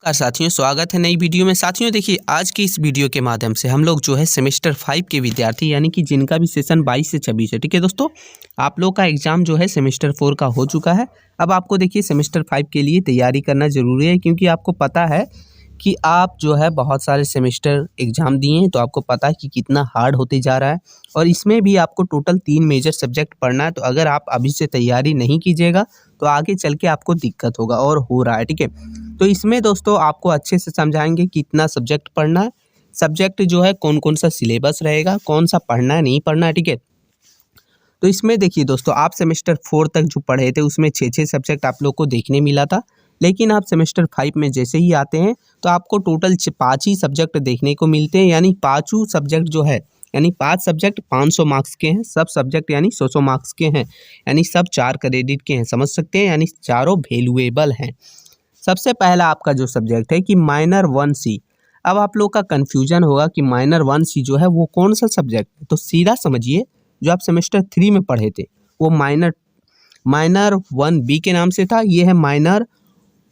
नमस्कार साथियों, स्वागत है नई वीडियो में। साथियों देखिए, आज की इस वीडियो के माध्यम से हम लोग जो है सेमेस्टर 5 के विद्यार्थी यानी कि जिनका भी सेशन 22 से 26 है, ठीक है दोस्तों, आप लोग का एग्ज़ाम जो है सेमेस्टर 4 का हो चुका है। अब आपको देखिए सेमेस्टर 5 के लिए तैयारी करना ज़रूरी है, क्योंकि आपको पता है कि आप जो है बहुत सारे सेमेस्टर एग्ज़ाम दिए हैं, तो आपको पता है कि कितना हार्ड होते जा रहा है। और इसमें भी आपको टोटल 3 मेजर सब्जेक्ट पढ़ना है। तो अगर आप अभी से तैयारी नहीं कीजिएगा तो आगे चल के आपको दिक्कत होगा, और हो रहा है, ठीक है। तो इसमें दोस्तों आपको अच्छे से समझाएंगे कितना सब्जेक्ट पढ़ना है, सब्जेक्ट जो है कौन कौन सा सिलेबस रहेगा, कौन सा पढ़ना है नहीं पढ़ना है, ठीक है। तो इसमें देखिए दोस्तों, आप सेमेस्टर 4 तक जो पढ़े थे उसमें 6 सब्जेक्ट आप लोग को देखने मिला था, लेकिन आप सेमेस्टर 5 में जैसे ही आते हैं तो आपको टोटल 5 ही सब्जेक्ट देखने को मिलते हैं। यानी पाँचों सब्जेक्ट जो है, यानी 5 सब्जेक्ट 500 मार्क्स के हैं, सब सब्जेक्ट यानी 100 मार्क्स के हैं, यानी सब 4 क्रेडिट के हैं, समझ सकते हैं, यानी चारों वैल्यूएबल हैं। सबसे पहला आपका जो सब्जेक्ट है कि माइनर 1C। अब आप लोग का कन्फ्यूजन होगा कि माइनर 1C जो है वो कौन सा सब्जेक्ट है। तो सीधा समझिए, जो आप सेमेस्टर 3 में पढ़े थे वो माइनर 1B के नाम से था, ये है माइनर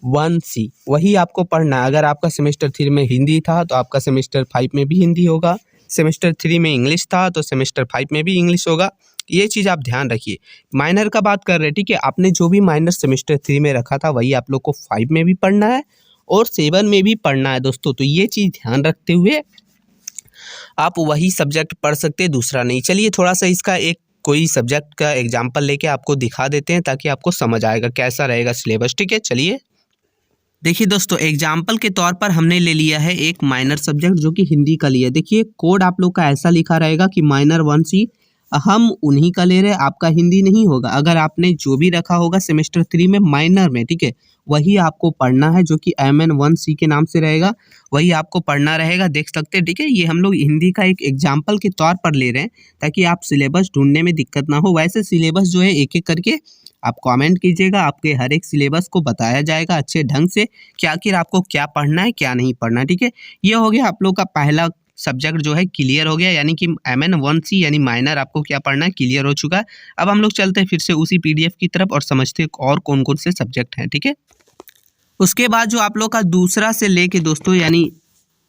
1C, वही आपको पढ़ना है। अगर आपका सेमेस्टर 3 में हिंदी था तो आपका सेमेस्टर 5 में भी हिंदी होगा, सेमेस्टर 3 में इंग्लिश था तो सेमेस्टर 5 में भी इंग्लिश होगा। ये चीज़ आप ध्यान रखिए। माइनर का बात कर रहे हैं, ठीक है। आपने जो भी माइनर सेमेस्टर 3 में रखा था वही आप लोग को 5 में भी पढ़ना है और 7 में भी पढ़ना है दोस्तों। तो ये चीज़ ध्यान रखते हुए आप वही सब्जेक्ट पढ़ सकते हैं, दूसरा नहीं। चलिए थोड़ा सा इसका एक कोई सब्जेक्ट का एग्जाम्पल लेके आपको दिखा देते हैं, ताकि आपको समझ आएगा कैसा रहेगा सिलेबस, ठीक है। चलिए देखिए दोस्तों, एग्जाम्पल के तौर पर हमने ले लिया है एक माइनर सब्जेक्ट जो कि हिंदी का लिया है। देखिए कोड आप लोग का ऐसा लिखा रहेगा कि माइनर 1C, हम उन्हीं का ले रहे हैं, आपका हिंदी नहीं होगा। अगर आपने जो भी रखा होगा सेमेस्टर 3 में माइनर में, ठीक है, वही आपको पढ़ना है, जो कि MN1C के नाम से रहेगा, वही आपको पढ़ना रहेगा। देख सकते हैं, ठीक है। ये हम लोग हिंदी का एक एग्जाम्पल के तौर पर ले रहे हैं, ताकि आप सिलेबस ढूंढने में दिक्कत ना हो। वैसे सिलेबस जो है एक एक करके आप कमेंट कीजिएगा, आपके हर एक सिलेबस को बताया जाएगा अच्छे ढंग से कि आखिर आपको क्या पढ़ना है क्या नहीं पढ़ना है, ठीक है। ये हो गया आप लोग का पहला सब्जेक्ट जो है क्लियर हो गया, यानी कि MN1C यानी माइनर आपको क्या पढ़ना है क्लियर हो चुका है। अब हम लोग चलते हैं फिर से उसी PDF की तरफ और समझते हैं और कौन कौन से सब्जेक्ट हैं, ठीक है। उसके बाद जो आप लोग का दूसरा से लेके दोस्तों, यानी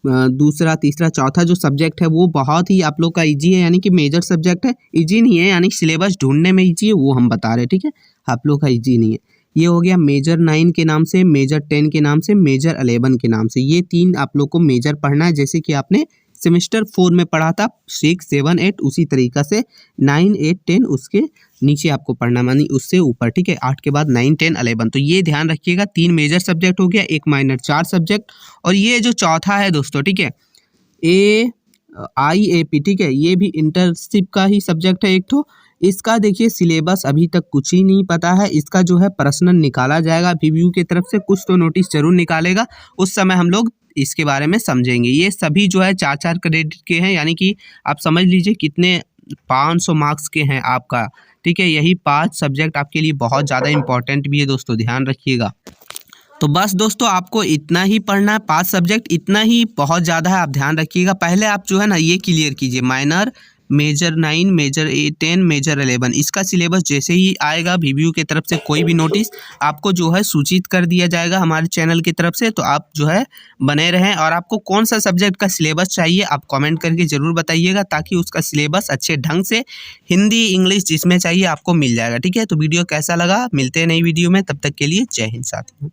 दूसरा तीसरा चौथा जो सब्जेक्ट है वो बहुत ही आप लोग का इजी है, यानी कि मेजर सब्जेक्ट है। इजी नहीं है यानी सिलेबस ढूंढने में इजी है, वो हम बता रहे हैं, ठीक है। आप लोग का इजी नहीं है। ये हो गया मेजर 9 के नाम से, मेजर 10 के नाम से, मेजर 11 के नाम से। ये 3 आप लोग को मेजर पढ़ना है, जैसे कि आपने सेमेस्टर 4 में पढ़ा था 6, 7, 8, उसी तरीका से 9, 8, 10 उसके नीचे आपको पढ़ना, मानी उससे ऊपर, ठीक है। 8 के बाद 9, 10, 11। तो ये ध्यान रखिएगा, 3 मेजर सब्जेक्ट हो गया, एक माइनर, 4 सब्जेक्ट। और ये जो चौथा है दोस्तों, ठीक है, IAP, ठीक है, ये भी इंटर्नशिप का ही सब्जेक्ट है एक तो। इसका देखिए सिलेबस अभी तक कुछ ही नहीं पता है। इसका जो है प्रश्न निकाला जाएगा VVU की तरफ से, कुछ तो नोटिस जरूर निकालेगा, उस समय हम लोग इसके बारे में समझेंगे। ये सभी जो है 4-4 क्रेडिट के हैं, यानी कि आप समझ लीजिए कितने 500 मार्क्स के हैं आपका, ठीक है। यही 5 सब्जेक्ट आपके लिए बहुत ज़्यादा इंपॉर्टेंट भी है दोस्तों, ध्यान रखिएगा। तो बस दोस्तों आपको इतना ही पढ़ना है, 5 सब्जेक्ट, इतना ही बहुत ज़्यादा है, आप ध्यान रखिएगा। पहले आप जो है ना ये क्लियर कीजिए, माइनर, मेजर 9, मेजर 10, मेजर 11, इसका सिलेबस जैसे ही आएगा VVU की तरफ से कोई भी नोटिस आपको जो है सूचित कर दिया जाएगा हमारे चैनल की तरफ से। तो आप जो है बने रहें, और आपको कौन सा सब्जेक्ट का सिलेबस चाहिए आप कमेंट करके ज़रूर बताइएगा, ताकि उसका सिलेबस अच्छे ढंग से हिंदी इंग्लिश जिसमें चाहिए आपको मिल जाएगा, ठीक है। तो वीडियो कैसा लगा, मिलते हैं नई वीडियो में, तब तक के लिए जय हिंद साथियों।